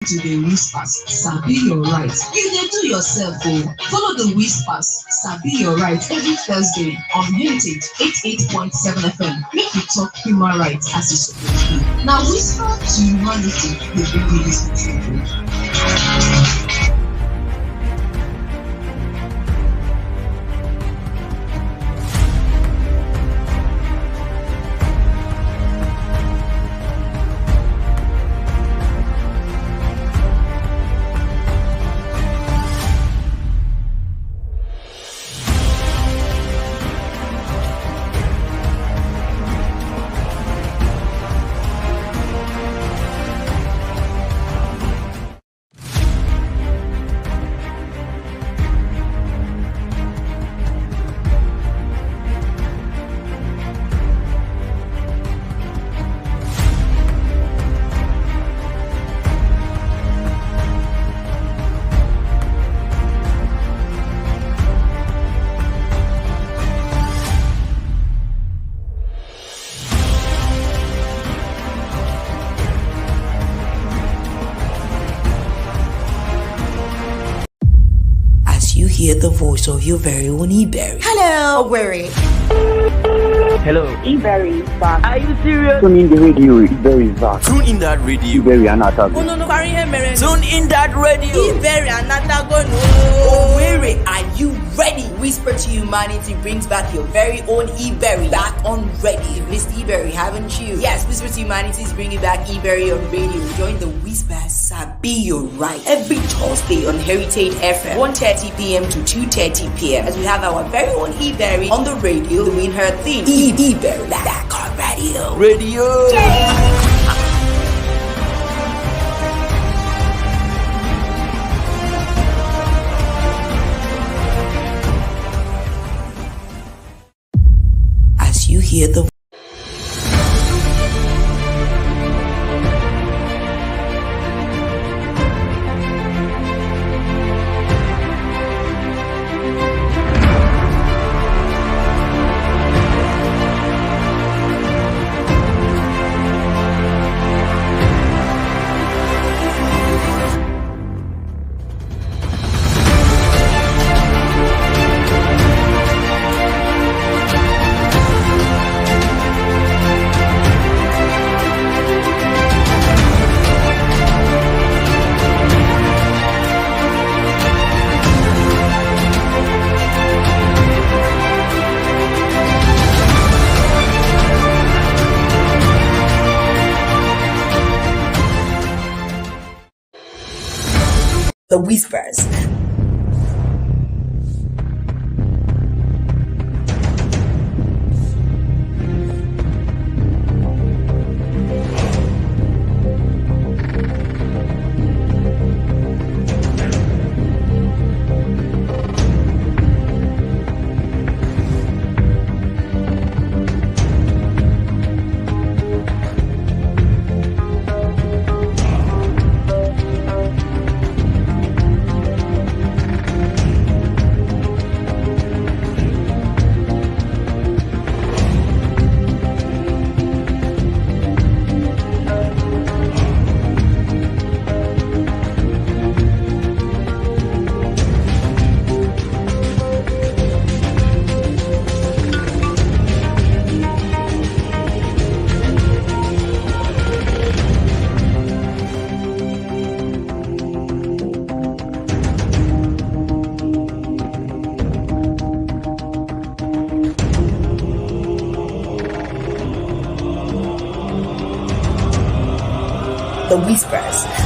to the whispers, Sabi your right. You dey do yourself follow the whispers, Sabi your right every Thursday on Heritage 88.7 FM. Make we talk human rights as e suppose be. Na whisper to humanity dey bring you dis children. Hear the voice of your very own eBerry. Hello, Owerri. Hello. eBerry is back. Are you serious? Tune in the radio, eBerry is back. Tune in that radio. eBerry Anatago. Oh, no, Tune in that radio. eBerry Anatago. Owerri, are you ready? Whisper to Humanity brings back your very own eBerry back on radio. You've missed eBerry, haven't you? Yes, Whisper to Humanity is bringing back eBerry on radio. Join the Whispers, Sabi your right. Every Thursday on Heritage FM, 1:30 p.m. to 2:30 p.m. as we have our very own eBerry on the radio doing her thing. eBerry back on radio. Radio. As you hear the Whispers. The Whispers.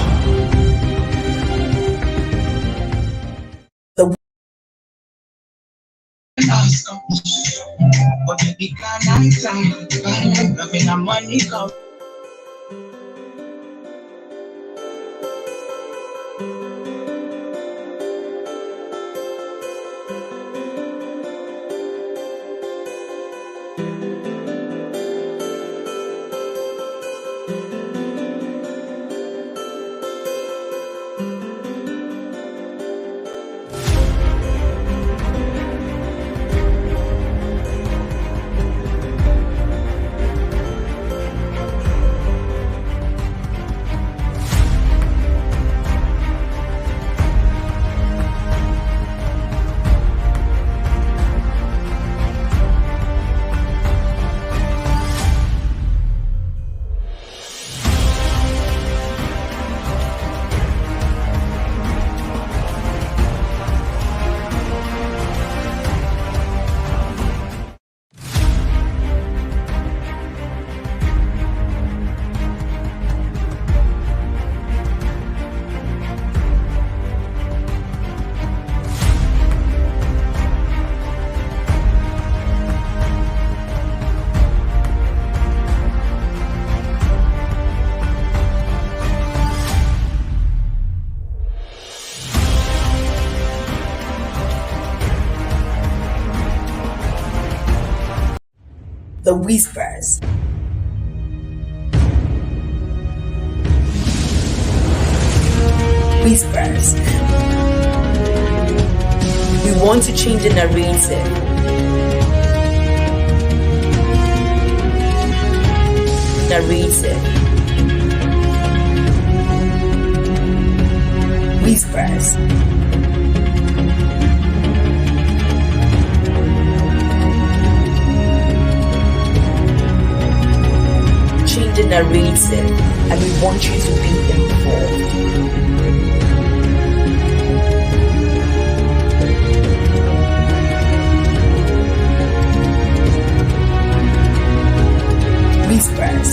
The whispers. Whispers. We want to change the narrative. Narrative. Whispers. Change the narrative, and we want you to be involved. Whispers.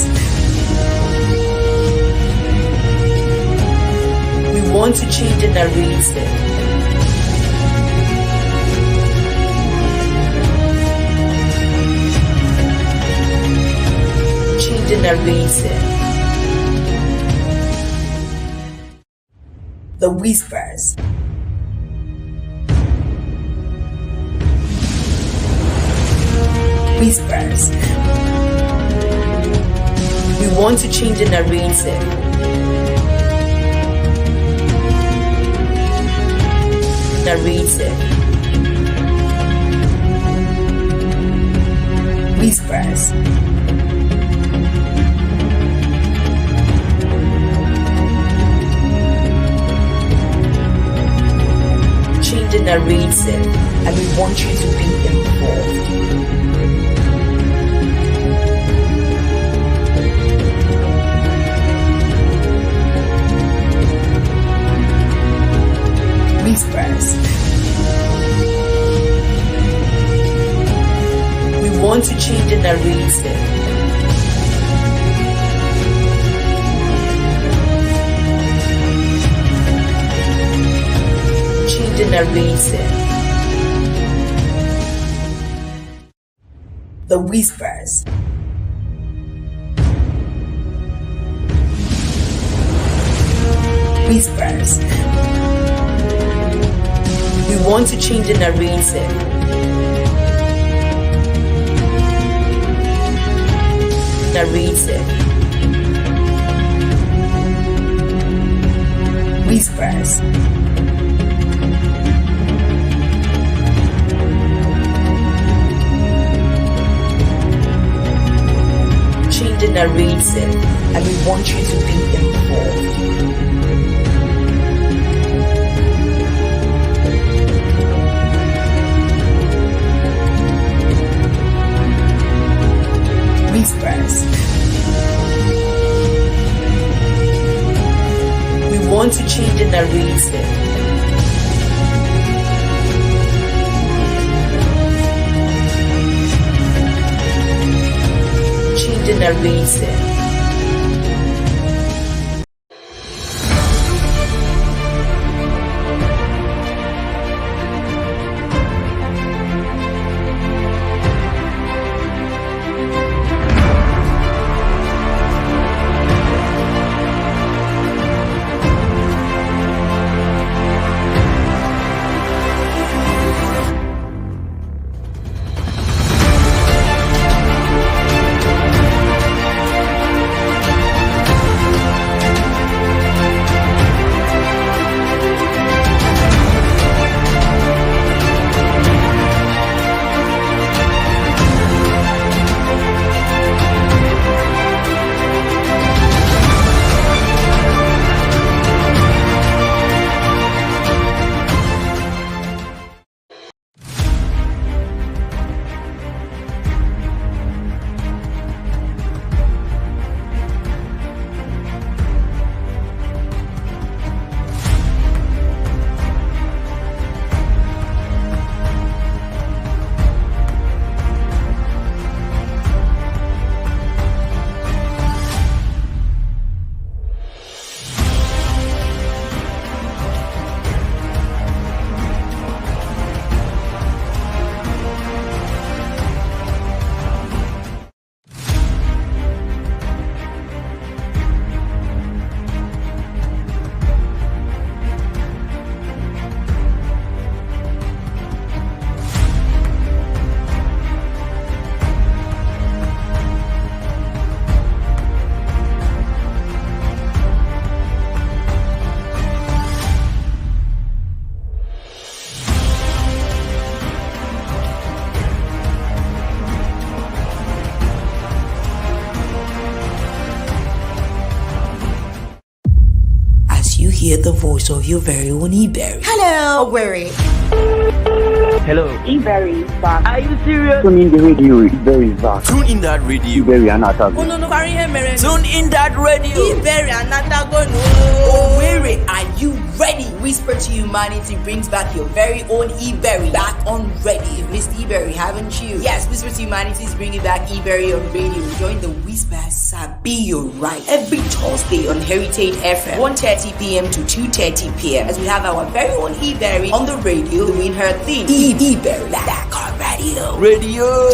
We want to change the narrative. Change the narrative. The whispers. Whispers. We want to change the narrative. Narrative. Whispers. Change the narrative, and we want you to be involved. Whispers. We want to change the narrative. Change the narrative. The whispers. Whispers. We want to change the narrative. Narrative. Whispers. Change the narrative, and we want you to be involved. Whispers. We want to change the narrative. Change the narrative. hear the voice of your very own eBerry. Hello, Ogwere. Hello. E-Berry is back. Are you serious? Tune in the radio, E-Berry is back. Tune in that radio. E-Berry Anata. Oh no, no, carry him, Mary. Tune in that radio. Very another Where are you ready? Whisper to Humanity brings back your very own eBerry back on ready. You've missed eBerry, haven't you? Yes, Whisper to Humanity is bringing back eBerry on radio. Join the Whisper Sabi, you're right. Every Thursday on Heritage FM, 1:30 p.m. to 2:30 p.m. as we have our very own eBerry on the radio doing her thing. eBerry back on radio. Radio.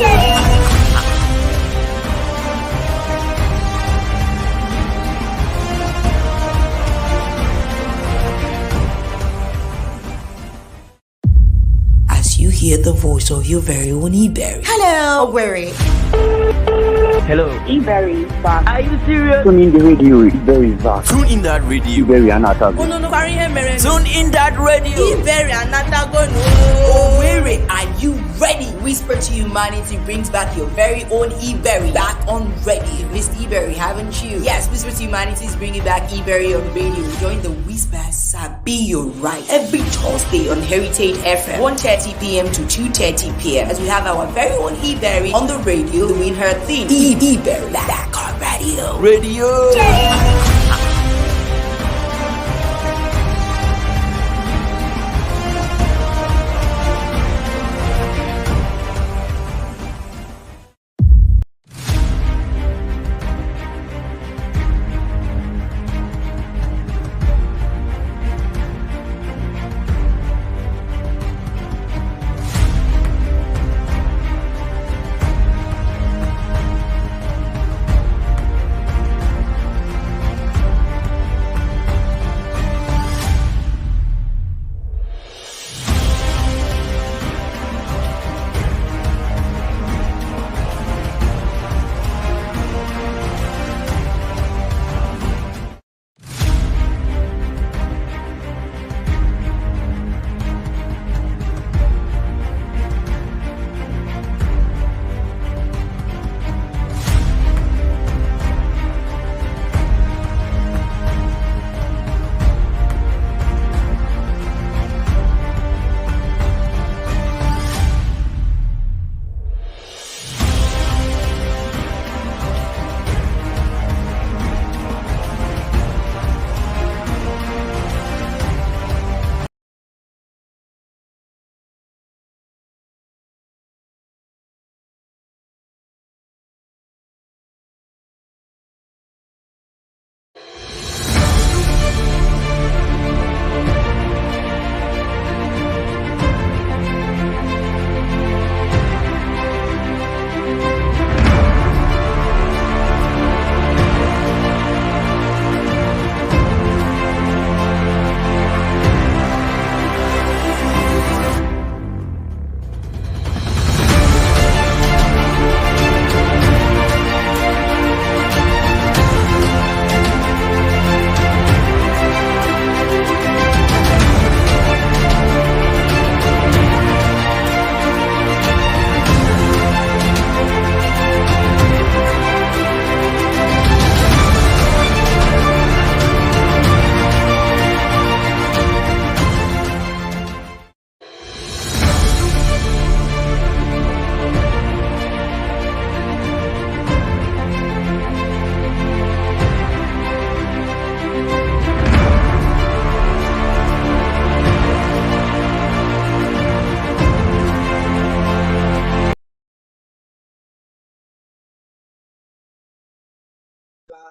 As you hear the voice of your very own eBerry. Hello, Ogwere. Hello. E-Berry is back. Are you serious? Tune in the radio, E-Berry is back. Tune in that radio. E-Berry Anata. Oh no, no, carry him, Mary. Tune in that radio. Very another Where are you ready? Whisper to Humanity brings back your very own eBerry back on ready. You've missed eBerry, haven't you? Yes, Whisper to Humanity is bringing back eBerry on radio. Join the Whisper Sabi, you're right. Every Thursday on Heritage FM, 1:30 p.m. to 2:30 p.m. as we have our very own eBerry on the radio doing her thing. eBerry back on radio. Radio.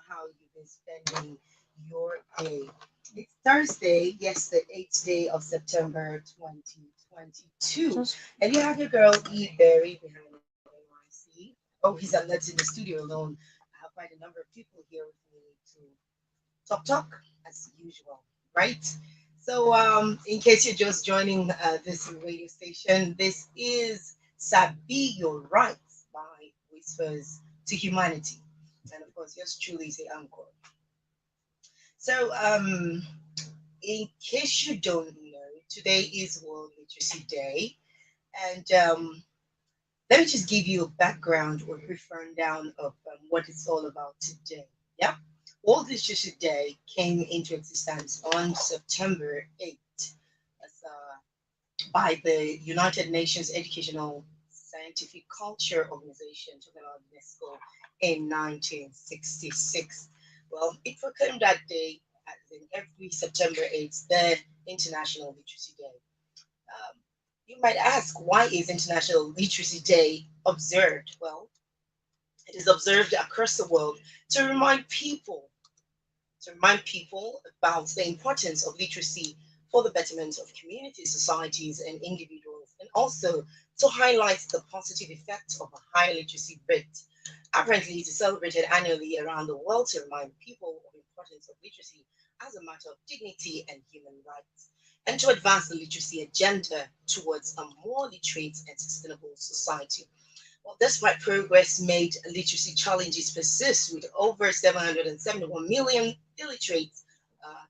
How you've been spending your day. It's Thursday, yes, the 8th day of September 2022. And you have your girl E. Berry behind the NYC. Oh, he's not in the studio alone. I have quite a number of people here with me to talk as usual, right? So, in case you're just joining this radio station, this is Sabi Your Rights by Whispers to Humanity. And of course, yours truly is the anchor. So, in case you don't know, today is World Literacy Day. And let me just give you a background or brief rundown of what it's all about today. Yeah. World Literacy Day came into existence on September 8th as, by the United Nations Educational Scientific Culture Organization, talking about UNESCO, in 1966. Well, it proclaimed that day as in every September 8th, the International Literacy Day. Um, you might ask, why is International Literacy Day observed? Well, it is observed across the world to remind people about the importance of literacy for the betterment of communities, societies, and individuals, and also to highlight the positive effects of a high literacy rate. Apparently, it is celebrated annually around the world to remind people of the importance of literacy as a matter of dignity and human rights, and to advance the literacy agenda towards a more literate and sustainable society. Well, despite progress made, literacy challenges persist with over 771 million illiterate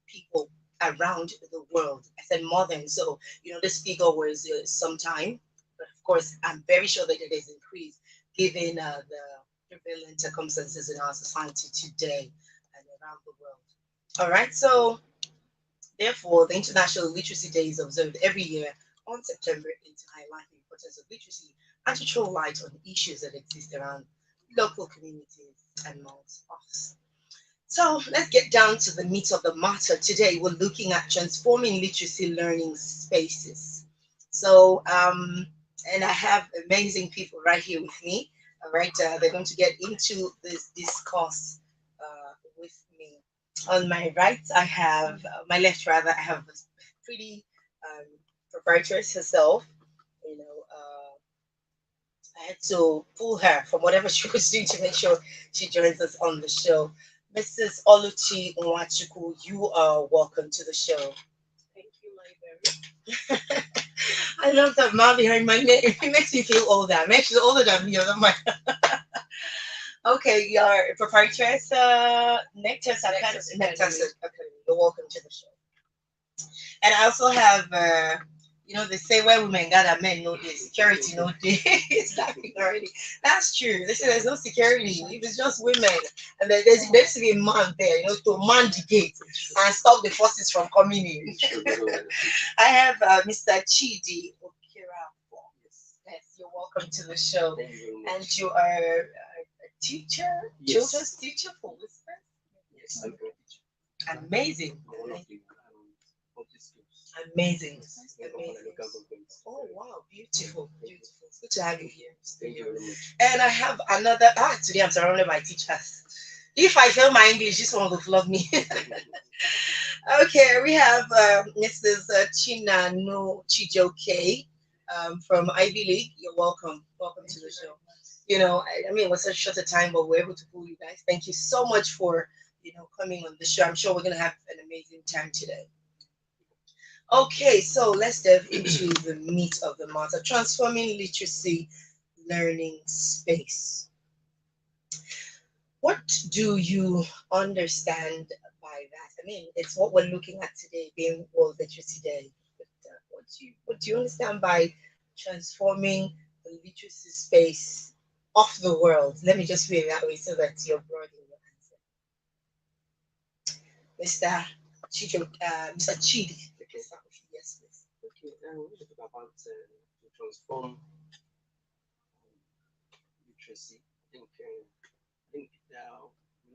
people around the world. I said more than so. This figure was sometime, but of course, I'm very sure that it has increased given the prevalent circumstances in our society today and around the world. All right, so therefore, the International Literacy Day is observed every year on September 8 to highlight the importance of literacy and to throw light on issues that exist around local communities and amongst us. So let's get down to the meat of the matter. Today, we're looking at transforming literacy learning spaces. So, and I have amazing people right here with me. All right, they're going to get into this discourse with me. On my right, I have my left, rather, I have this pretty um, proprietress herself. I had to pull her from whatever she was doing to make sure she joins us on the show. Mrs. Oluchi Nwachuku, you are welcome to the show. Thank you, my very. I love that mom behind my name. It makes me feel older. Makes you older than me. I'm like, okay, you're proprietress, Nectar Academy. You're welcome to the show. And I also have, they say where women gather, men know the security, no day. It's laughing already. That's true. They say there's no security. If it's just women, and there's to be a man there, to man the gate and stop the forces from coming in. I have Mr. Chidi Okira. Yes, you're welcome to the show. And you are a teacher, children's teacher for Whispers. Yes, I'm a teacher. Amazing. Amazing. Amazing. Oh wow, beautiful, beautiful. It's good to have you here. Thank you very much. And I have another today I'm surrounded by teachers. If I fail my English, this one will flog me. Okay, we have Mrs. China No Chijoke from Ivy League. You're welcome. Welcome to the show. I mean, it was such a short a time, but we're able to pull you guys. Thank you so much for coming on the show. I'm sure we're gonna have an amazing time today. Okay, so let's delve into the meat of the matter, transforming literacy learning space. What do you understand by that? I mean, it's what we're looking at today, being World Literacy Day. But what do you understand by transforming the literacy space of the world? Let me just put it that way so that you're broad in your answer. Mr. Chidi. Yes, please. Okay, we need to talk about to transform literacy. I think we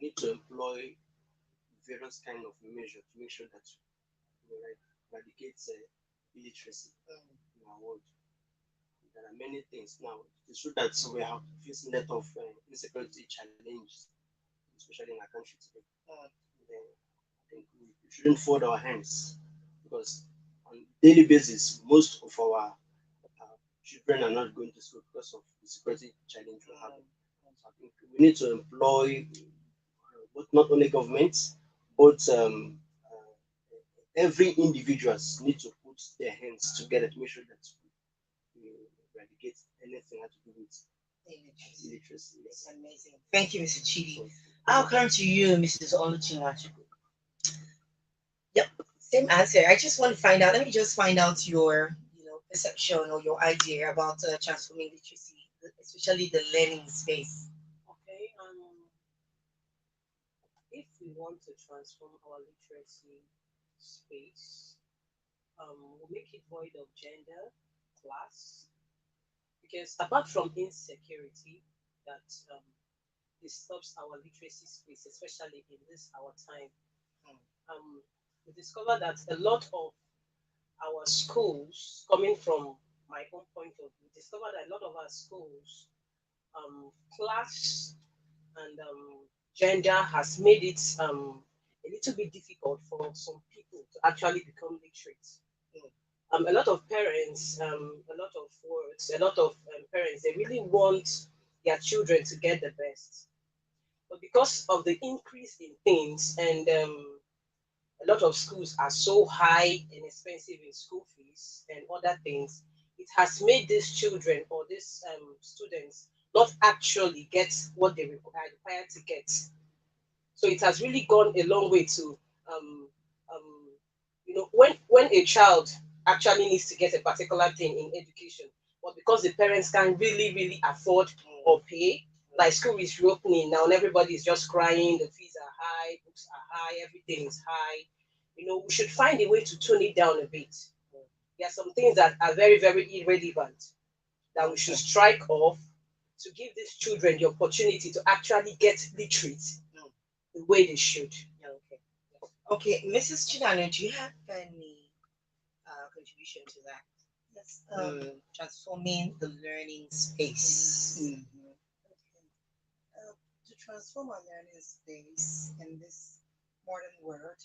need to employ various kind of measures to make sure that we eradicate illiteracy in our world. There are many things now. It's true that we have facing a lot of insecurity challenges, especially in our country today. Then I think we shouldn't fold our hands because on a daily basis, most of our children are not going to school because of the security challenge we're having. So I think we need to employ but not only governments, but every individuals need to put their hands together to make sure that we eradicate anything that to do with illiteracy. It's amazing. Thank you, Mr. Chidi. I'll come to you, Mrs. Oluchinwachuku. Yep, same answer. I just want to find out. Let me just find out your, perception or your idea about transforming literacy, especially the learning space. Okay, if we we want to transform our literacy space, we'll make it void of gender, class, because apart from insecurity that disturbs our literacy space, especially in this our time, um, we discover that a lot of our schools, coming from my own point of view, discover that a lot of our schools, class and gender has made it a little bit difficult for some people to actually become literate. A lot of parents, a lot of words, a lot of parents, they really want their children to get the best. But because of the increase in things and a lot of schools are so high and expensive in school fees and other things, it has made these children or these students not actually get what they require to get. So it has really gone a long way to, um, um, when a child actually needs to get a particular thing in education, but because the parents can't really afford or pay, like school is reopening now and everybody is just crying, the fees are high, books are high, everything is high. We should find a way to tone it down a bit. There are some things that are very irrelevant that we should strike off to give these children the opportunity to actually get literate the way they should. Okay. Okay, Mrs. Chinano, do you have any contribution to that? Yes. Transforming the learning space. Okay. To transform our learning space in this modern world,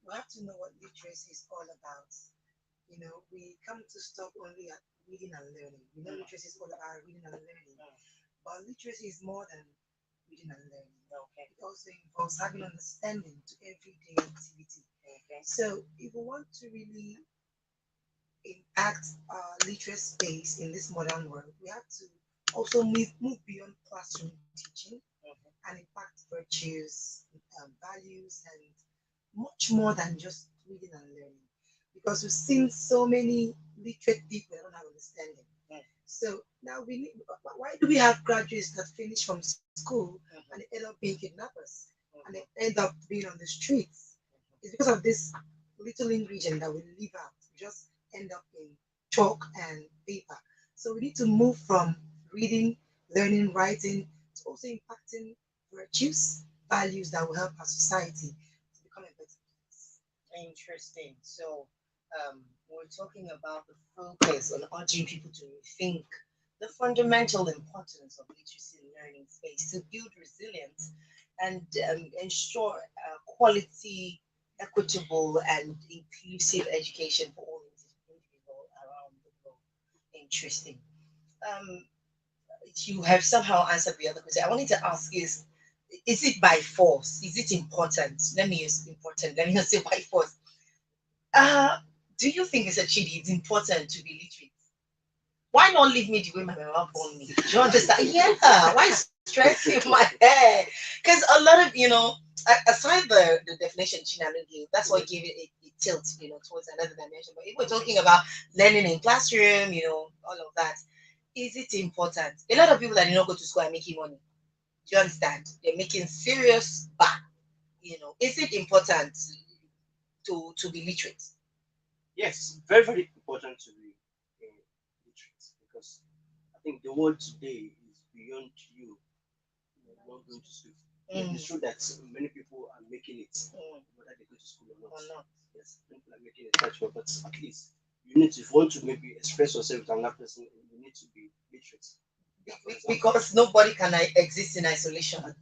we have to know what literacy is all about. We come to stop only at reading and learning. We know literacy is all about reading and learning, but literacy is more than reading and learning. Okay. It also involves having understanding to everyday activity. Okay. So, if we want to really impact literate space in this modern world, we have to also move beyond classroom teaching and impact virtues, values, and much more than just reading and learning. Because we've seen so many literate people that don't have understanding. So now we need. Why do we have graduates that finish from school and they end up being kidnappers and they end up being on the streets? It's because of this little ingredient that we leave out. We just end up in chalk and paper. So we need to move from reading, learning, writing to also impacting virtues, values that will help our society to become a better place. Interesting. So, we're talking about the focus on urging people to rethink the fundamental importance of literacy in learning space to build resilience and ensure quality, equitable, and inclusive education for all individuals around the globe. Interesting. Um, you have somehow answered the other question. I wanted to ask is it by force? Is it important? Let me use important. Let me not say by force. Uh, do you think, Mr. Chidi, it's important to be literate? Why not leave me the way my mama born me? Do you understand? Yeah. Why stress in my head? Because a lot of, aside the definition Chinano gave, that's what gave it a tilt, towards another dimension. But if we're talking about learning in classroom, all of that, is it important? A lot of people that did not go to school are making money. Do you understand? They're making serious back. Is it important to be literate? Yes, very important to be literate because I think the world today is beyond you not going to school. It's true that many people are making it, whether they go to school or not. Yes, people are making it that way, but at least you need to, if you want to maybe express yourself with another person, you need to be literate. Because nobody can exist in isolation.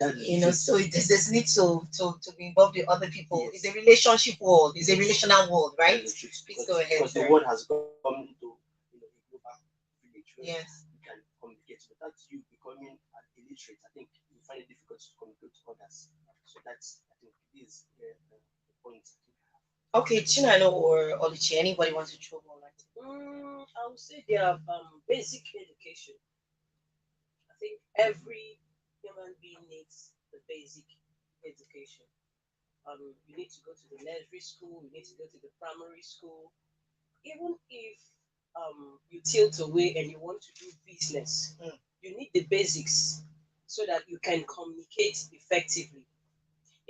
That is it. So there's need to be involved with other people. Yes. It's a relationship world. It's a relational world, That right? is the truth. Please go ahead, Because the sir. world has come to a global village where Yes. you can communicate. But that's you becoming illiterate. I think you find it difficult to communicate to others. So that's, I think, is the point I think I have. Okay, Chinano or Oluchi, anybody wants to throw more light? I would say they are basic education. I think every human being needs the basic education. You need to go to the nursery school, you need to go to the primary school. Even if you tilt away and you want to do business, you need the basics so that you can communicate effectively.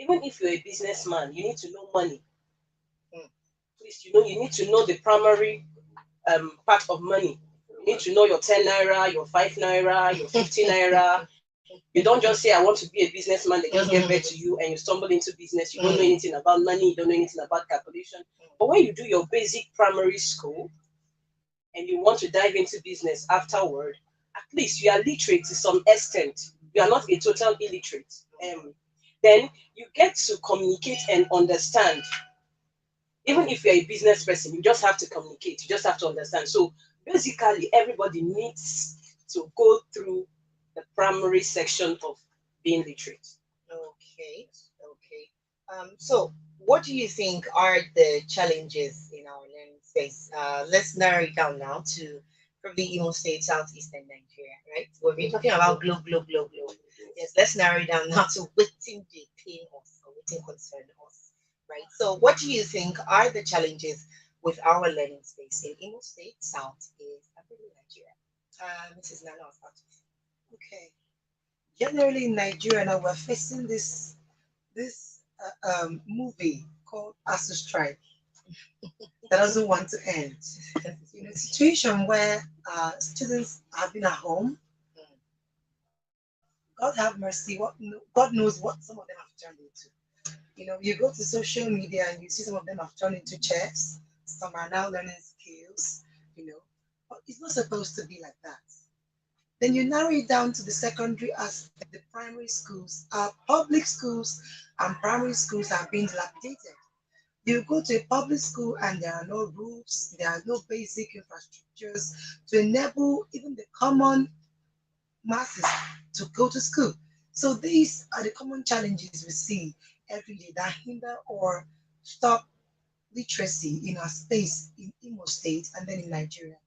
Even if you're a businessman, you need to know money. Mm. Please, you need to know the primary part of money. You need to know your 10 naira, your 5 naira, your 50 naira. You don't just say, I want to be a businessman, they just get back to you and you stumble into business. You don't know anything about money, you don't know anything about calculation. But when you do your basic primary school and you want to dive into business afterward, at least you are literate to some extent. You are not a total illiterate. Then you get to communicate and understand. Even if you're a business person, you just have to communicate, you just have to understand. So basically, everybody needs to go through the primary section of being literate. Okay, okay. So what do you think are the challenges in our learning space? Let's narrow it down now to probably Imo State, southeastern Nigeria, right? We've been talking about globe. Yes, let's narrow it down now to waiting they pain us or waiting concern us, right? So what do you think are the challenges with our learning space in Imo State, southeast, and probably Nigeria? Mrs. Nana was about to say. Okay. Generally in Nigeria now we're facing this movie called ASU strike that doesn't want to end. Situation where students have been at home. God have mercy. God knows what some of them have turned into. You go to social media and you see some of them have turned into chefs. Some are now learning skills. But it's not supposed to be like that. Then you narrow it down to the secondary aspect. The primary schools, our public schools and primary schools are being dilapidated. You go to a public school and there are no roofs, there are no basic infrastructures to enable even the common masses to go to school. So these are the common challenges we see every day that hinder or stop literacy in our space in Imo State and then in Nigeria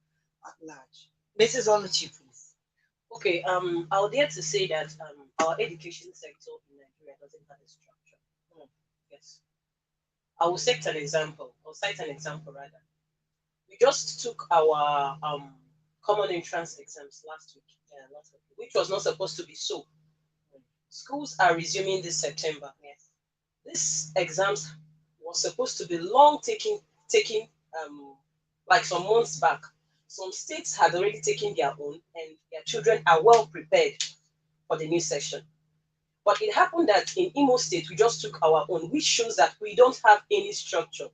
at large. Mrs. Oluchi, please. Okay, I would dare to say that our education sector in Nigeria doesn't have a structure. Yes. I will cite an example. Rather. We just took our common entrance exams last week, which was not supposed to be so. Schools are resuming this September. Yes. This exams was supposed to be long taking like some months back. Some states had already taken their own, and their children are well prepared for the new session. But it happened that in Imo State, we just took our own, which shows that we don't have any structure.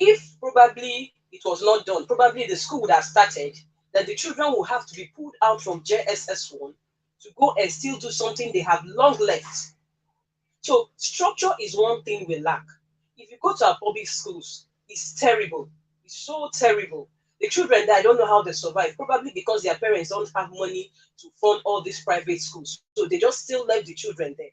If probably it was not done, probably the school would have started, then the children will have to be pulled out from JSS1 to go and still do something they have long left. So structure is one thing we lack. If you go to our public schools, it's terrible. It's so terrible. The children there, I don't know how they survive, probably because their parents don't have money to fund all these private schools. So they just still left the children there.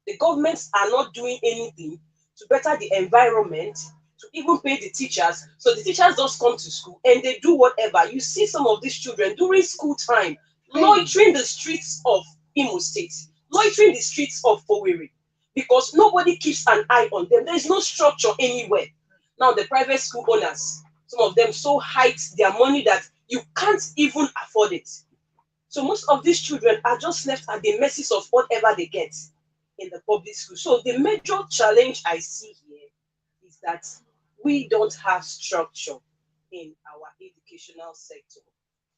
The governments are not doing anything to better the environment, to even pay the teachers. So the teachers just come to school and they do whatever. You see some of these children during school time loitering the streets of Imo State, loitering the streets of Owerri, because nobody keeps an eye on them. There's no structure anywhere. Now the private school owners, some of them so hide their money that you can't even afford it. So most of these children are just left at the mercy of whatever they get in the public school. So the major challenge I see here is that we don't have structure in our educational sector,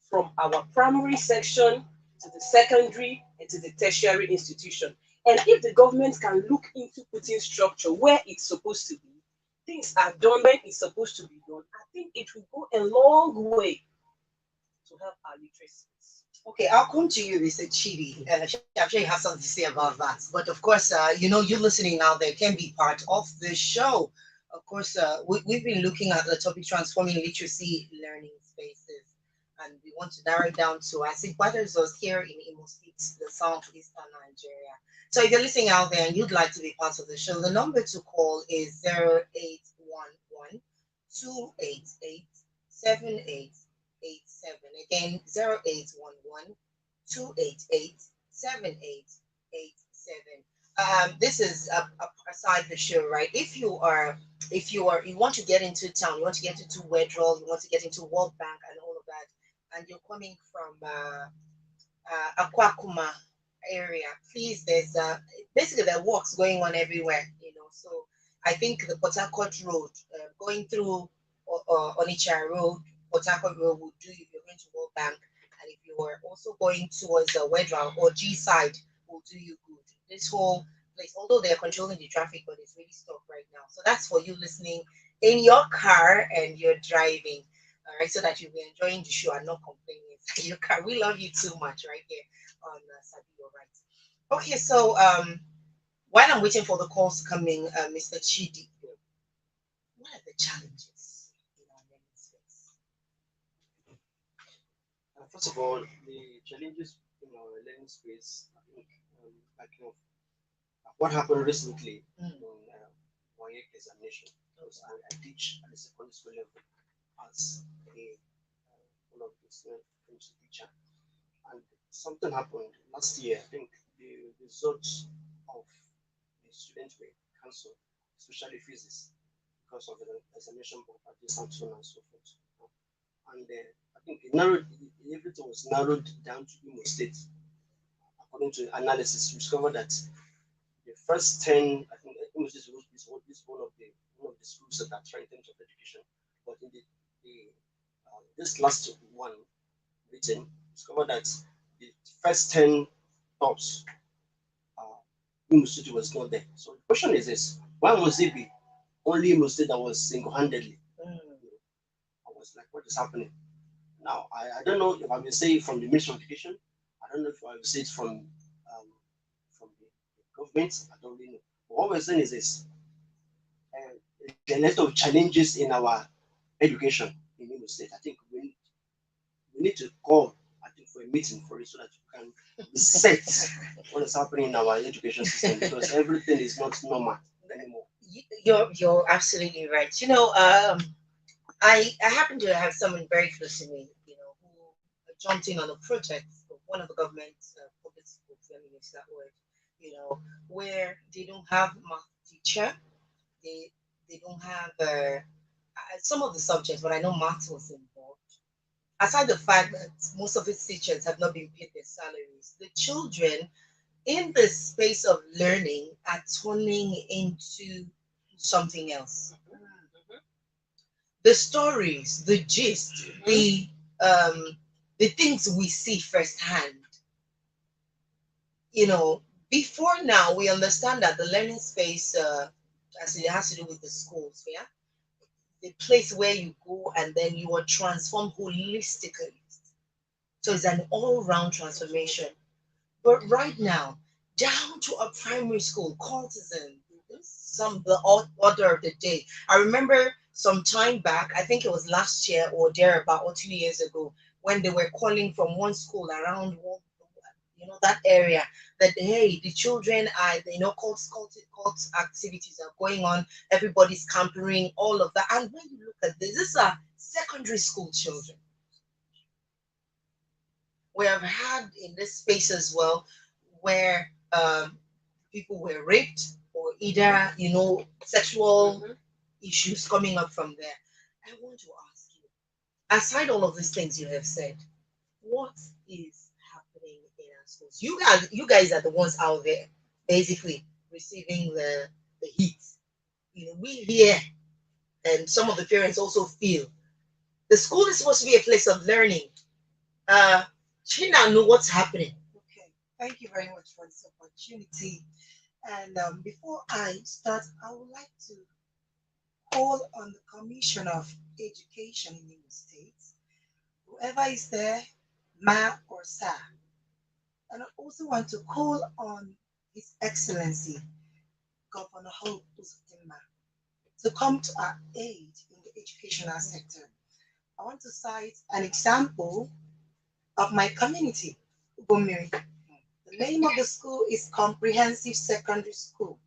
from our primary section to the secondary and to the tertiary institution. And if the government can look into putting structure where it's supposed to be, things are done when it's supposed to be done, I think it will go a long way to help our literacy. Okay, I'll come to you, Mr. Chidi. I'm sure you have something to say about that. But of course, you listening now there can be part of the show. Of course, we've been looking at the topic transforming literacy learning spaces, and we want to narrow it down to, I think, what is us here in Imo State, the southeastern Nigeria. So if you're listening out there and you'd like to be part of the show, the number to call is 0811 288 7887. Again, 0811 288 7887. This is aside the show, right? If you want to get into town, you want to get into Wedrell, you want to get into World Bank and all of that, and you're coming from Akwakuma area, please, there's basically there are works going on everywhere, So I think the Port Harcourt Road, going through Onitsha Road, Port Harcourt Road will do if you're going to World Bank, and if you are also going towards Wedra or G side, will do you good. This whole place, although they are controlling the traffic, but it's really stopped right now. So that's for you listening in your car and you're driving. All right, so that you'll be enjoying the show and not complaining inside your car. We love you too much right here on Sabi, you're right. Okay, so while I'm waiting for the calls to come in, Mr. Chidi, what are the challenges in our learning space? First of all, the challenges in our learning space, I think, like what happened recently on WAEC examination, because I teach at the secondary school level as one of the student teacher, and something happened last year. I think the results of the students were cancelled, especially physics, because of the examination properties and so on and so forth. And I think everything was narrowed down to Imo State. According to analysis, we discovered that the first 10, I think Imo State is one of the schools that are trying in terms of education. But in the this last one written, discovered that the first 10 tops, uh, Imo State was not there. So the question is this: why must it be only Imo State that was single-handedly? I was like, what is happening? Now, I don't know if I will say it from the Ministry of Education. I don't know if I will say it from the government. I don't really know. But what we're saying is this: there are a lot of challenges in our education in Imo State. I think we need to call, I think, for a meeting for it so that we can reset what is happening in our education system, because everything is not normal anymore. You're absolutely right. I happen to have someone very close to me, who jumped in on a project of one of the government's public schools, let me use that word, where they don't have math teacher, they they don't have some of the subjects, but I know math was involved. Aside the fact that most of its teachers have not been paid their salaries, the children in the space of learning are turning into something else. The stories, the gist, um, the things we see firsthand. You know, before now, we understand that the learning space, as it has to do with the schools, yeah, the place where you go and then you are transformed holistically. So it's an all-round transformation. But right now, down to a primary school, courtesan, some the order of the day. I remember some time back, I think it was last year or thereabout or 2 years ago, when they were calling from one school around that area, that hey, the children are, cult activities are going on, everybody's campering, all of that. And when you look at this, these are secondary school children. We have had in this space as well where people were raped or either sexual issues coming up from there. I want to ask you, aside all of these things you have said, what is happening in our schools? You guys are the ones out there basically receiving the heat. We hear, and some of the parents also feel the school is supposed to be a place of learning. uh China know what's happening. Okay, thank you very much for this opportunity. And before I start, I would like to call on the Commission of Education in the States, whoever is there, Ma or Sa. And I also want to call on His Excellency, Governor Hope Uzodinma, to come to our aid in the educational sector. I want to cite an example of my community, Ugomiri. The name of the school is Comprehensive Secondary School.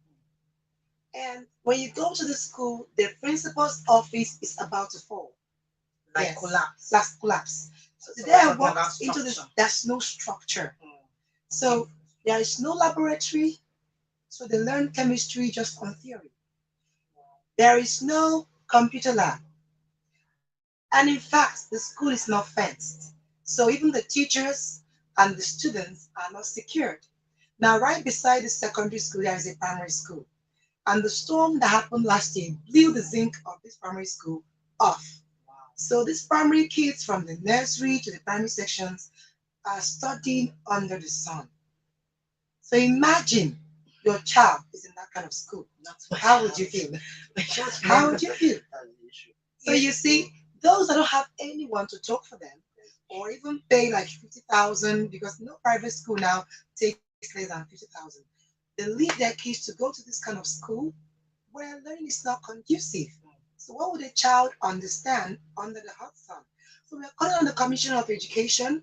And when you go to the school, the principal's office is about to fall, like Yes. collapse, last collapse. So So today we're I talking walked about into this, structure. there's no structure. So there is no laboratory, so they learn chemistry just on theory. There is no computer lab. And in fact, the school is not fenced. So even the teachers and the students are not secured. Now, right beside the secondary school, there is a primary school. And the storm that happened last year blew the zinc of this primary school off. So these primary kids from the nursery to the primary sections are studying under the sun. So imagine your child is in that kind of school. How would you feel? How would you feel? So you see, those that don't have anyone to talk for them, or even pay like 50,000, because no private school now takes less than 50,000. They leave their kids to go to this kind of school where learning is not conducive. So what would a child understand under the hot sun? So we are calling on the Commissioner of Education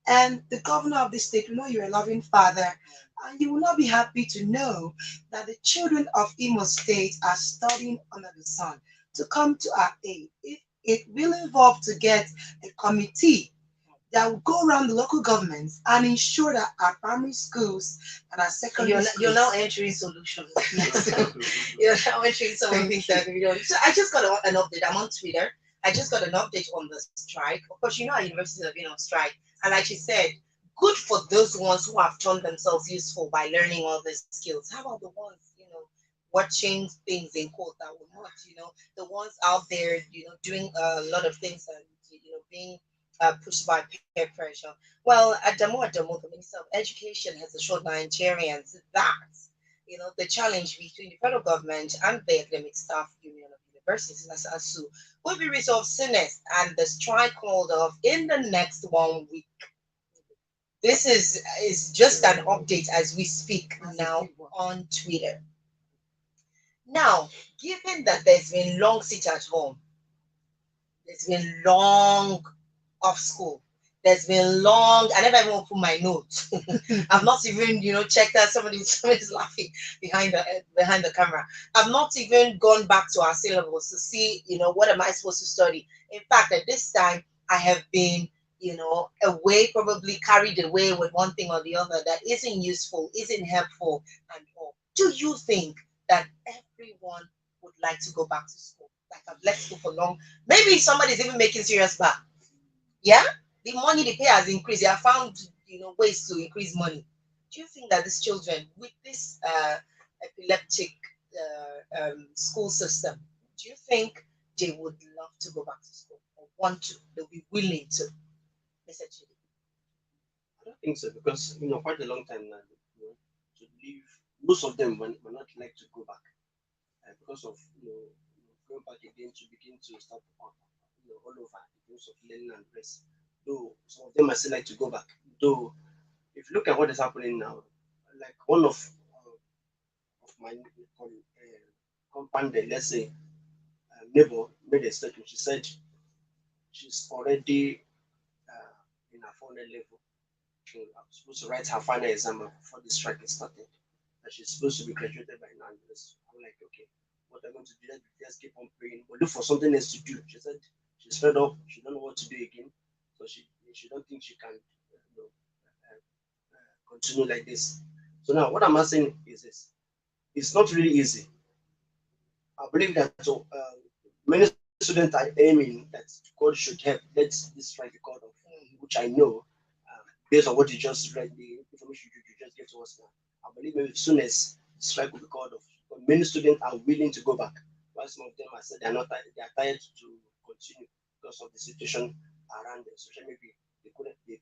and the governor of the state. We know you're a loving father, and you will not be happy to know that the children of Imo State are studying under the sun. To come to our aid, it will involve to get a committee that will go around the local governments and ensure that our primary schools and our secondary schools. You're now entering solutions. You're now entering some of the things that we don't. So I just got an update. I'm on Twitter. I just got an update on the strike. Of course, you know our universities have been on strike. And like she said, good for those ones who have turned themselves useful by learning all these skills. How about the ones, watching things in quote that will not, the ones out there, doing a lot of things and, being pushed by peer pressure. Well, Adamu, the Minister of Education, has assured Nigerians that, the challenge between the federal government and the academic staff union of universities, ASU, will be resolved soonest and the strike called off in the next 1 week. This is just an update as we speak now on Twitter. Now, given that there's been long sit at home, there's been long off school, there's been long, I never even opened my notes. I've not even, checked that somebody's laughing behind the camera. I've not even gone back to our syllabus to see, what am I supposed to study. In fact, at this time, I have been, away, probably carried away with one thing or the other that isn't useful, isn't helpful, and all. Do you think that everyone would like to go back to school? Like I've left school for long. Maybe somebody's even making serious back. Yeah? The money they pay has increased. They have found, ways to increase money. Do you think that these children with this epileptic school system, do you think they would love to go back to school or want to? They'll be willing to? Essentially. I don't think so because quite a long time now, to leave. Most of them will not like to go back because of going back again to begin to start all over in terms of learning and rest. Though some of them might still like to go back. Though if you look at what is happening now, like one of my compounded, let's say, neighbor made a statement. She said she's already in her final level. I'm supposed to write her final exam before the strike is started. And she's supposed to be graduated by now. I'm like, okay, what I'm going to do? Just keep on praying, but look for something else to do. She said she's fed up. She don't know what to do again, so she don't think she can continue like this. So now, what I'm asking is this: it's not really easy. I believe that many students are aiming that God should help. Let this strike be called off, which I know, based on what you just read, the information you just gave to us now. I believe maybe as soon as the strike will be called off, but many students are willing to go back. While some of them are said they are not tired, they are tired to continue because of the situation around them. So maybe the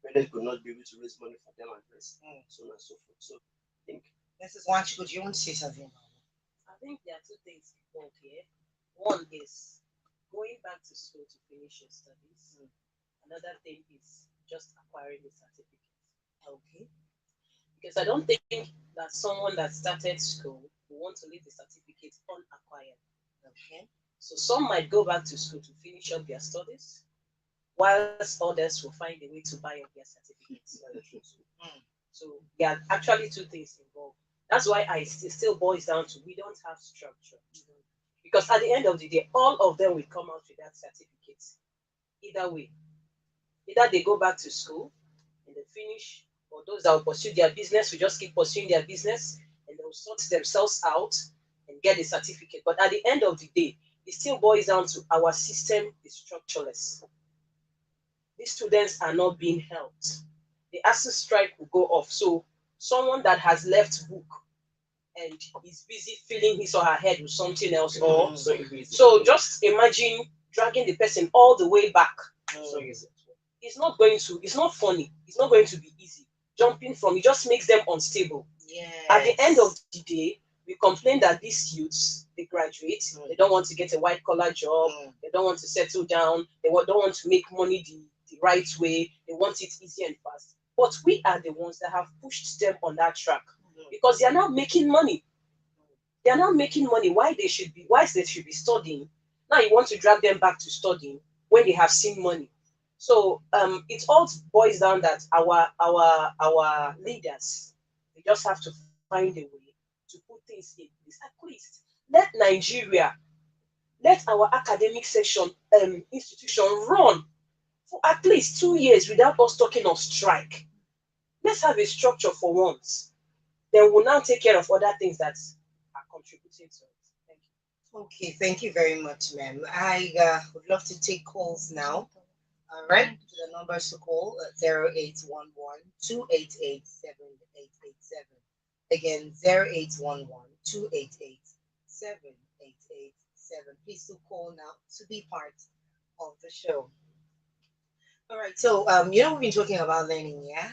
parents could not be able to raise money for them and rest, so on and so forth. So I think this is one good. You want to say something? I think there are two things involved here. One is going back to school to finish your studies. Another thing is just acquiring the certificate. Okay. Because I don't think that someone that started school will want to leave the certificate unacquired. Okay. So some might go back to school to finish up their studies, whilst others will find a way to buy up their certificates. So there are actually two things involved. That's why it still boils down to we don't have structure. Because at the end of the day, all of them will come out with that certificate. Either way. Either they go back to school and they finish, or those that will pursue their business will just keep pursuing their business and they'll sort themselves out and get a certificate. But at the end of the day, it still boils down to our system is structureless. These students are not being helped. The ASU strike will go off. So someone that has left book and is busy filling his or her head with something else, or so just imagine dragging the person all the way back. It's not funny, it's not going to be easy. Jumping from it just makes them unstable. At the end of the day, we complain that these youths, they graduate, they don't want to get a white collar job, they don't want to settle down, don't want to make money the right way, they want it easy and fast. But we are the ones that have pushed them on that track because they are now making money. They are now making money. Why they should be studying? Now you want to drag them back to studying when they have seen money. So it all boils down that our leaders, they just have to find a way to put things in place. At least let Nigeria, let our academic section institution run for at least 2 years without us talking of strike. Let's have a structure for once. Then we'll now take care of other things that are contributing to it. Thank you. Okay, thank you very much, ma'am. I would love to take calls now. All right, the numbers to call 0811 Again, 0811 Please do call now to be part of the show. All right, so we've been talking about learning, yeah.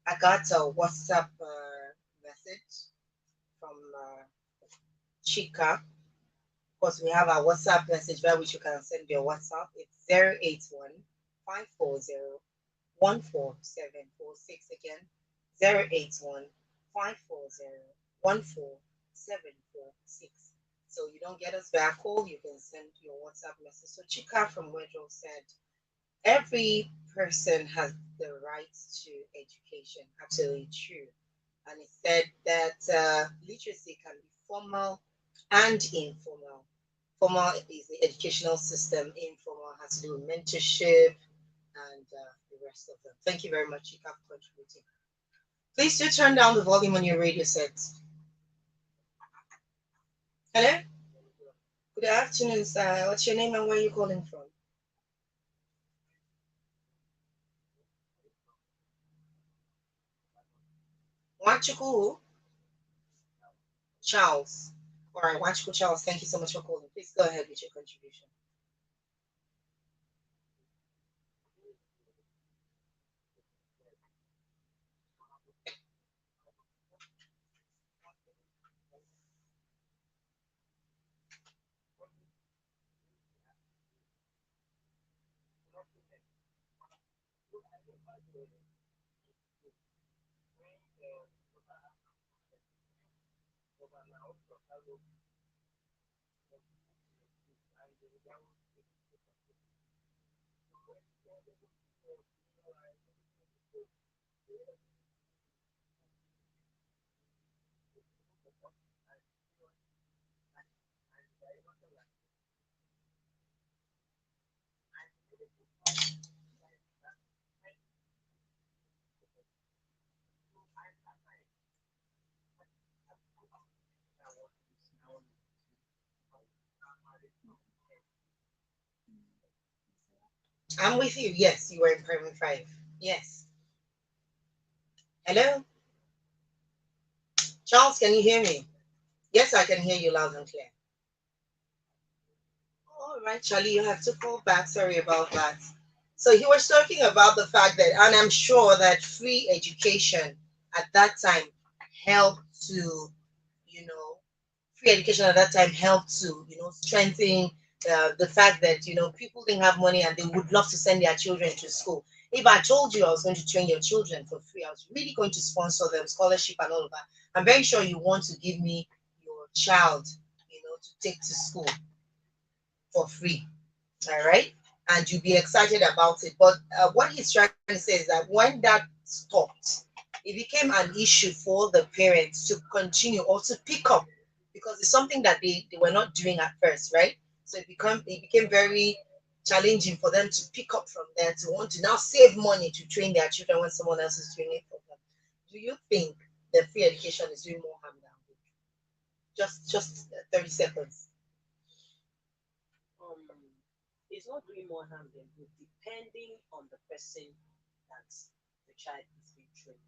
I got a WhatsApp message from Chika. Of course, we have our WhatsApp message where which you can send your WhatsApp. It's 081 540 14746. Again, 081 540 14746. So you don't get us back call, you can send your WhatsApp message. So Chika from Wedro said, every person has the right to education. Absolutely true. And it said that literacy can be formal and informal. Formal is the educational system, informal has to do with mentorship and the rest of them. Thank you very much, Chika, for contributing. Please do turn down the volume on your radio sets. Hello? Good afternoon, sir. What's your name and where are you calling from? Wachuku Charles. All right, Wachuku Charles, thank you so much for calling. Please go ahead with your contribution. I'm with you. Yes, you were in primary five. Yes. Hello? Charles, can you hear me? Yes, I can hear you loud and clear. All right, Charlie, you have to call back. Sorry about that. So he was talking about the fact that, and I'm sure that free education at that time helped to, you know, free education at that time helped to, strengthen the fact that, people didn't have money and they would love to send their children to school. If I told you I was going to train your children for free, I was really going to sponsor them, scholarship and all of that. I'm very sure you want to give me your child, to take to school for free. All right. And you'll be excited about it. But what he's trying to say is that when that stopped, it became an issue for the parents to continue or to pick up because it's something that they were not doing at first, right? So it became very challenging for them to pick up from there to want to now save money to train their children when someone else is doing it for them. Do you think that free education is doing more harm than good? Just 30 seconds. Um, it's not doing more harm than good, depending on the person that the child is being trained.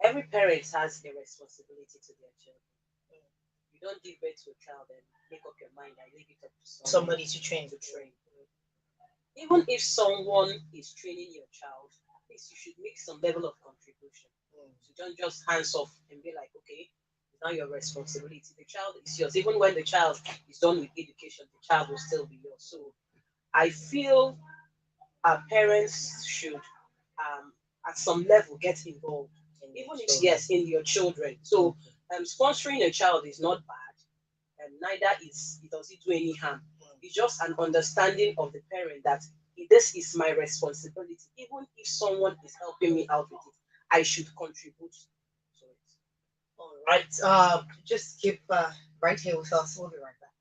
Every parent has a responsibility to their children. You don't give birth to a child and make up your mind and leave it up to Somebody to train. to train. Even if someone is training your child, at least you should make some level of contribution. So don't just hands off and be like, okay, it's now your responsibility. The child is yours. Even when the child is done with education, the child will still be yours. So I feel our parents should, at some level, get involved. Even if yes, in your children. So sponsoring a child is not bad, and neither is it does it do any harm. It's just an understanding of the parent that this is my responsibility. Even if someone is helping me out with it, I should contribute to it. All right. Just keep right here with us. We'll be right back.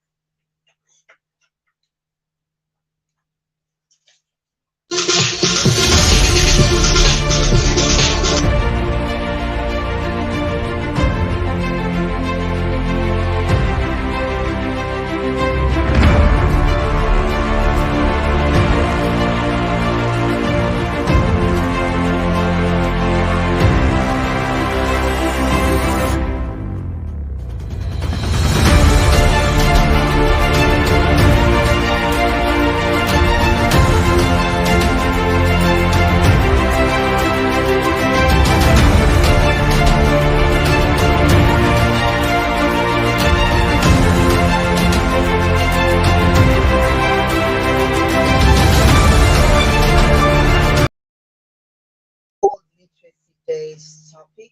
World Literacy Day's topic,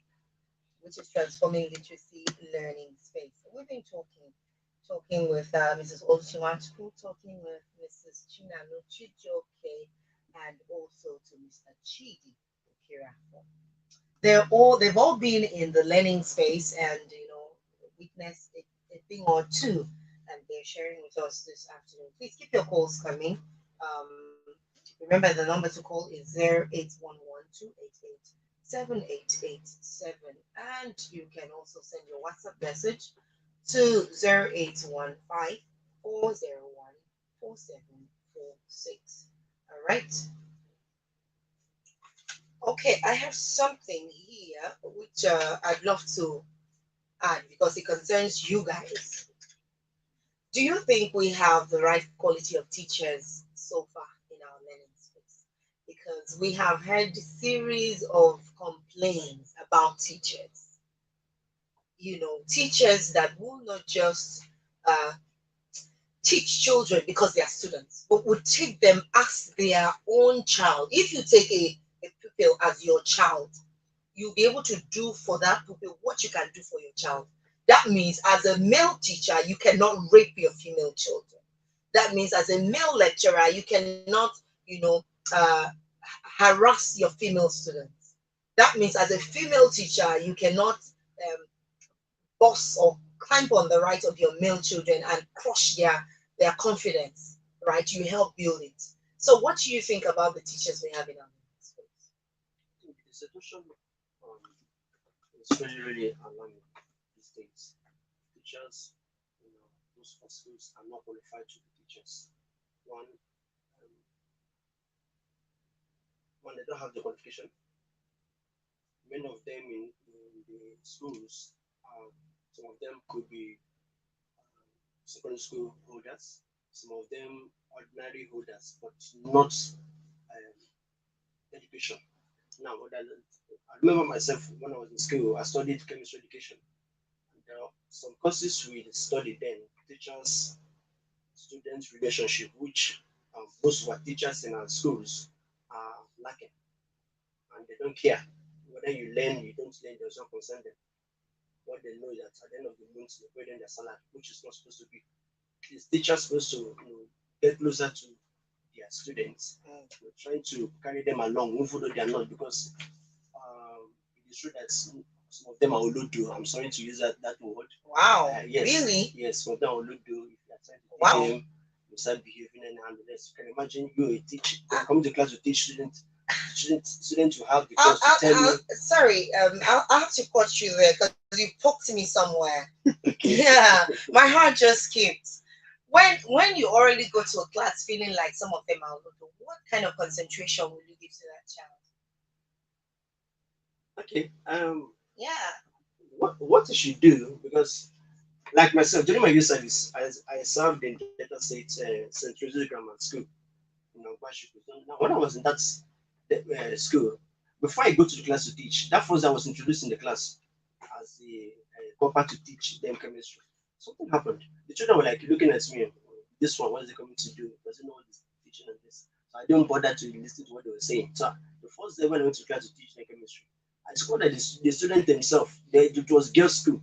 which is transforming literacy learning space. So we've been talking with Mrs. Oluchiwachukwu, talking with Mrs. Chinanu Chijoke, and also to Mr. Chidi Okirafo. They've all been in the learning space and witnessed a thing or two, and they're sharing with us this afternoon. Please keep your calls coming. Remember the number to call is 0811-288-7887, and you can also send your WhatsApp message to 0815-401-4746. All right. Okay, I have something here which I'd love to add because it concerns you guys. Do you think we have the right quality of teachers so far in our learning space? Because we have heard series of complaints about teachers. Teachers that will not just uh, teach children because they are students, but would take them as their own child. If you take a pupil as your child, you'll be able to do for that pupil what you can do for your child. That means as a male teacher, you cannot rape your female children. That means as a male lecturer, you cannot, uh, harass your female students. That means as a female teacher, you cannot boss or climb on the right of your male children and crush their confidence, right? You help build it. So what do you think about the teachers we have in our space? The situation is really, really alarming these days. Teachers, those for schools are not qualified to be teachers. One, they don't have the qualification. Many of them in the schools, some of them could be secondary school holders, some of them ordinary holders, but not education. Now, I remember myself when I was in school, I studied chemistry education. And there are some courses we studied then, teachers student relationship, which most of our teachers in our schools are lacking. And they don't care whether you learn, you don't learn, does not concern them. What they know is that at the end of the month, they pay them their salary, which is not supposed to be. These teachers supposed to get closer to their students, trying to carry them along, even though they are not, because it is true that some of them are olodo. I'm sorry to use that word. Wow. Yes. Really? Yes, some of them are olodo. If you are trying to Wow. teach them, you start behaving and handless. You can imagine you coming to class to teach students to have the course to tell you. Sorry, I'll have to cut you there because you poked me somewhere. Yeah, my heart just skipped. When you already go to a class feeling like some of them are olodo, what kind of concentration will you give to that child? Okay. Yeah. What you should do, because like myself during my youth service, I served in Delta State St. Joseph's Grammar School, Kwashiku. So now when I was in that school, before I go to the class to teach, that first I was introduced in the class as a copper to teach them chemistry. Something happened. The children were like looking at me. This one, what is he coming to do? Does he know what he's teaching and this? So I didn't bother to listen to what they were saying. So the first day when I went to class to teach them chemistry, I discovered that the students themselves, it was girls' school.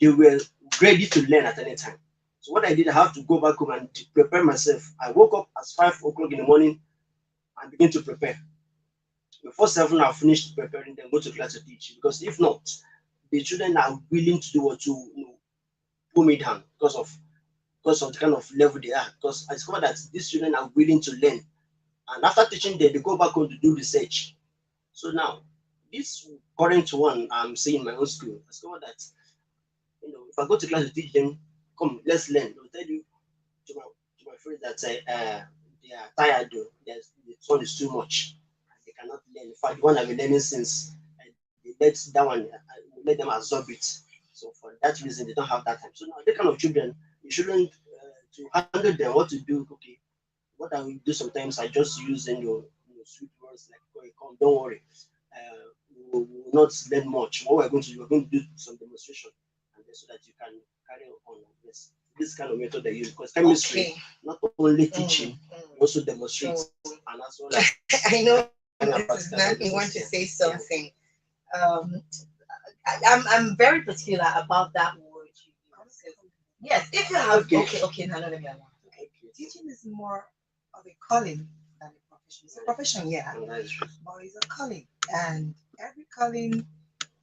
They were ready to learn at any time. So what I did, I have to go back home and to prepare myself. I woke up at 5 o'clock in the morning and begin to prepare. Before 7, I'll finish preparing, then go to class to teach. Because if not, the children are willing to do what to pull me down because of the kind of level they are. Because I discovered that these children are willing to learn. And after teaching them, they go back home to do research. So now, this current one I'm seeing in my own school, I discovered that if I go to class to teach them, come, let's learn. They'll tell you to my friends that they are tired though. The sun is too much. And they cannot learn. In fact, the one I've been learning since, they let that one, let them absorb it. So for that reason, they don't have that time. So now, that kind of children, you shouldn't to handle them. What to do? Okay, what I will do sometimes, I just use sweet words like "Okay, come, don't worry. We will not learn much. What we're going to do some demonstration, and then so that you can carry on like this. This kind of method they use because chemistry Okay. not only teaching, you also demonstrate, So and as well as I know kind of Mrs. practical Nan, you want demonstration. to say Yeah. something. Um, I'm very particular about that word you use. Yes, if you have Okay. okay, now let me allow. Okay, teaching is more of a calling than a profession. It's a profession, yeah, And that is true. but it's a calling. And every calling,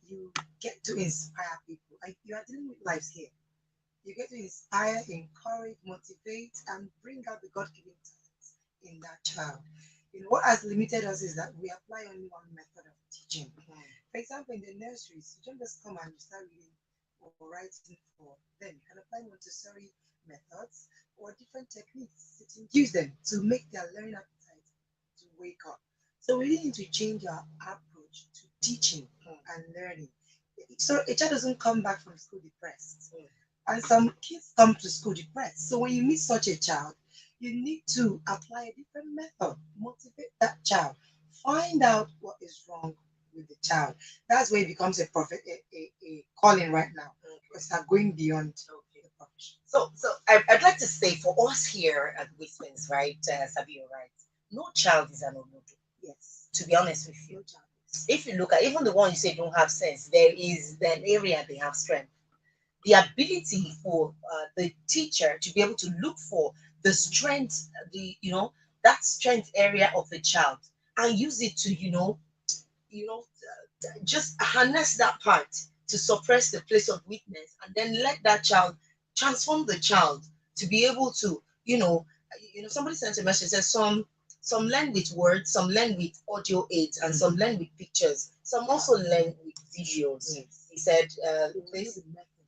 you get to inspire people. Like you are dealing with lives here. You get to inspire, encourage, motivate, and bring out the God-given talents in that child. What has limited us is that we apply only one method of teaching. For example, in the nurseries, you don't just come and you start reading or writing for them. You can apply Montessori methods or different techniques to induce them to make their learning appetite to wake up. So we really need to change our approach to teaching and learning. So a child doesn't come back from school depressed. And some kids come to school depressed. So when you meet such a child, you need to apply a different method, motivate that child, find out what is wrong with the child. That's where it becomes a profit, a calling right now. Because they're going beyond the profession. So I'd like to say for us here at Whispers, right, Sabi, you're right. No child is an Onodo. Yes. To be honest with you, No child. if you look at even the one you say don't have sense, there is an area they have strength. The ability for the teacher to be able to look for the strength, that strength area of the child and use it to just harness that part to suppress the place of weakness and then let that child transform the child to be able to somebody sent a message says some learn with words, some learn with audio aids, and some learn with pictures, some also learn with videos. Yes. He said this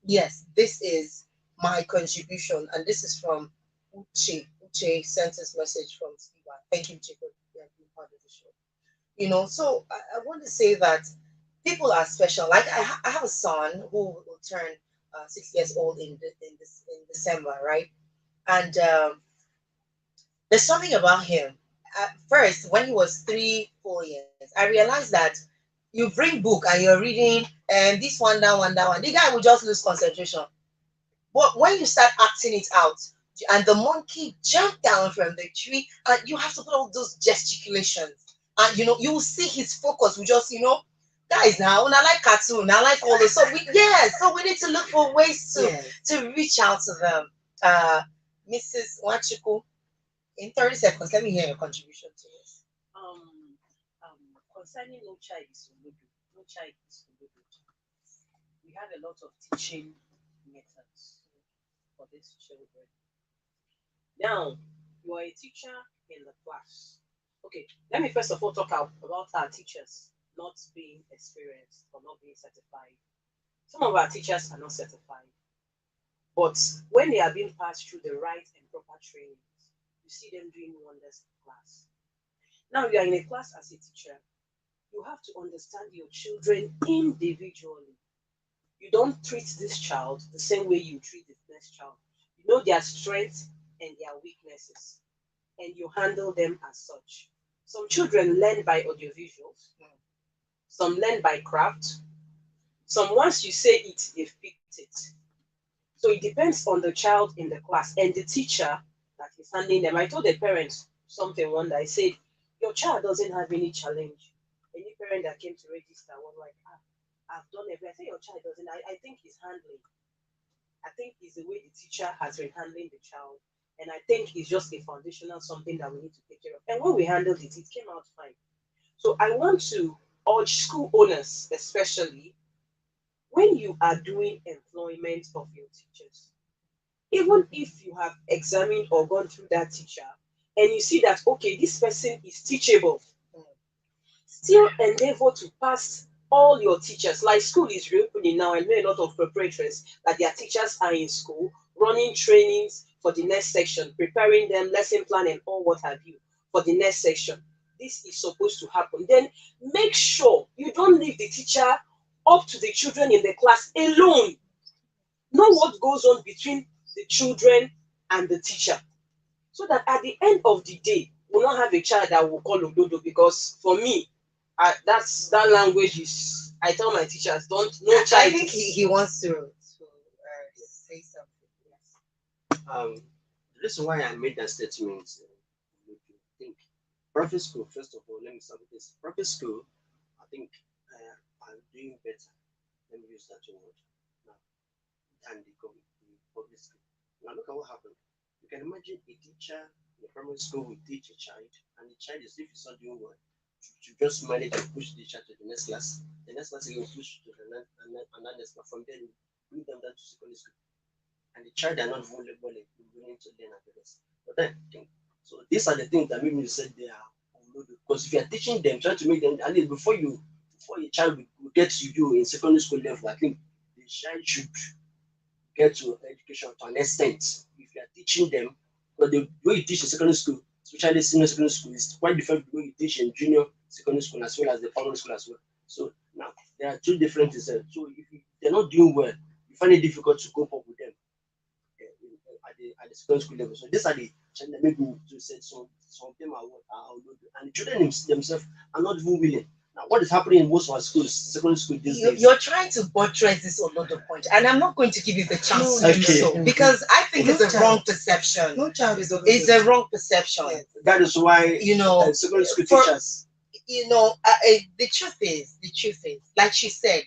yes, this is my contribution, and this is from Uche. Uche sent this message from Steve. Thank you, Uche, for being part of the show. So I want to say that people are special. Like I have a son who will turn 6 years old in December, right? And there's something about him. At first, when he was 3, 4 years, I realized that you bring book and you're reading, and this one, that one, that one. The guy will just lose concentration. But when you start acting it out, and the monkey jumped down from the tree, and you have to put all those gesticulations, and you will see his focus. We just, guys, now when I like cartoon, I like all this. So we need to look for ways Yes. to reach out to them. Mrs. Wachuku, in 30 seconds, let me hear your contribution to this. Um, Concerning no child is Olodo, no child is Olodo. We have a lot of teaching methods for these children. Now, you are a teacher in the class. Okay, let me first of all talk about our teachers not being experienced or not being certified. Some of our teachers are not certified, but when they are being passed through the right and proper trainings, you see them doing wonders in class. Now, you are in a class as a teacher, You have to understand your children individually. You don't treat this child the same way you treat the next child. You know their strengths and their weaknesses, and you handle them as such. Some children learn by audiovisuals, some learn by craft, some once you say it, they've picked it. So it depends on the child in the class and the teacher that is handling them. I told the parents something one day. I said, your child doesn't have any challenge. Any parent that came to register was like, I've done everything. I said, your child doesn't. I think he's handling. I think it's the way the teacher has been handling the child. And I think it's just a foundational something that we need to take care of. And when we handled it, it came out fine. So I want to urge school owners, especially when you are doing employment of your teachers, even if you have examined or gone through that teacher and you see that, okay, this person is teachable, still endeavor to pass all your teachers. Like school is reopening now, I know a lot of preparators that their teachers are in school running trainings for the next section, preparing them, lesson plan, and all what have you for the next section. This is supposed to happen. Then make sure you don't leave the teacher up to the children in the class alone. Know what goes on between the children and the teacher, so that at the end of the day, we'll not have a child that will call Ododo. Because for me, that language is. I tell my teachers, don't no child. I think he wants to say something. The reason why I made that statement, make you think private school. First of all, let me start with this. Private school, I think are doing better. Let me use that word now than the public school. Now look at what happened. You can imagine a teacher in a primary school will teach a child, and the child is if he's not doing well, to just manage to push the child to the next class. The next class he will push to the next class. From there, bring them down to secondary school, and the child are not vulnerable, like willing to learn and the rest. But then, so these are the things that made me say they are unloaded. Because if you are teaching them, trying to make them at least before your child will get to you in secondary school level, I think the child should get to education to an extent. If you are teaching them, but the way you teach in secondary school, especially senior secondary school, is quite different from the way you teach in junior secondary school as well as the primary school as well. So now there are two different things. So if they're not doing well, you find it difficult to cope up with them at the secondary school level. So these are the challenges that make me to say some of them are and the children themselves are not even willing. Now, what is happening in most of our schools, secondary school these days? You're trying to buttress this another point, and I'm not going to give you the chance to do so because I think it's a wrong perception. No child is It's a wrong perception. That is why secondary school teachers. The truth is, like she said,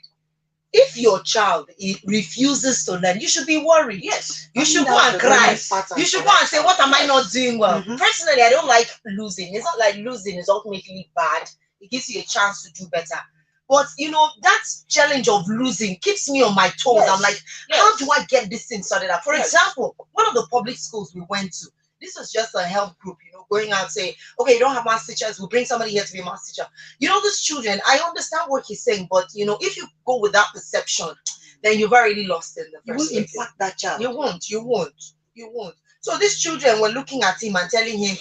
if your child refuses to learn, you should be worried. Yes. You should go and cry. You should go and say, what am I not doing well? Personally, I don't like losing. It's not like losing is ultimately bad. It gives you a chance to do better. But that challenge of losing keeps me on my toes. Yes. I'm like, how do I get this thing sorted out? For example, one of the public schools we went to, this was just a help group, going out saying, okay, you don't have math teachers, we'll bring somebody here to be a math teacher. These children, I understand what he's saying, but if you go with that perception, then you've already lost in the You first won't place. impact that child. You won't. So these children were looking at him and telling him,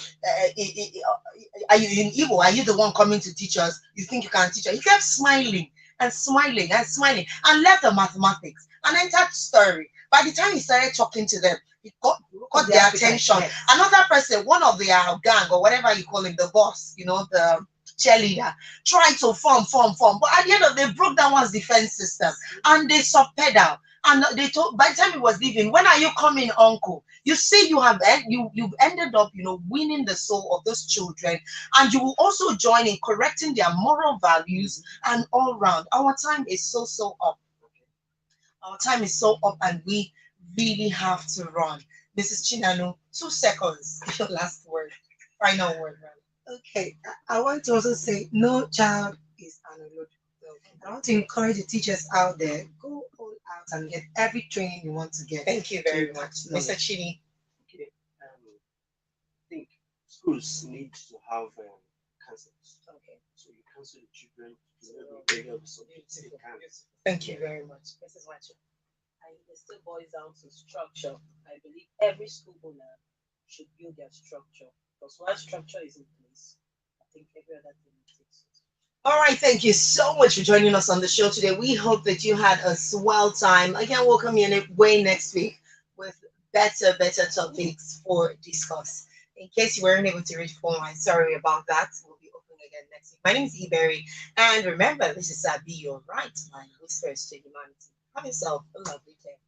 are you in Igbo? Are you the one coming to teach us? You think you can teach us? He kept smiling and smiling and smiling and left the mathematics and entered story. By the time he started talking to them, he got their attention. Yes. Another person, one of their gang or whatever you call him, the boss, the cheerleader, tried to form. But at the end of the day, broke down one's defense system and they subpedal. And they told, by the time he was leaving, when are you coming, uncle? You say you've ended up, winning the soul of those children, and you will also join in correcting their moral values and all round. Our time is so up. Our time is so up, and we really have to run. Mrs. Chinanu, 2 seconds. Your last word, final word. Okay, I want to also say no child is an unload. I want to encourage the teachers out there, go all out and get every training you want to get. Thank you very much, Mr. Chini. Okay, I think schools need to have counselors. Okay. So you counsel the children to know the area of the subjects they can. Thank you very much, Mrs. Macho. And it still boils down to structure. I believe every school owner should build their structure. Because once structure is in place, I think every other thing takes it. All right, thank you so much for joining us on the show today. We hope that you had a swell time. Again, we'll come your way next week with better topics for discuss. In case you weren't able to reach phone line, sorry about that. We'll be open again next week. My name is Eberry, and remember, this is Sabi, your right line, whispers to humanity. Have yourself a lovely day.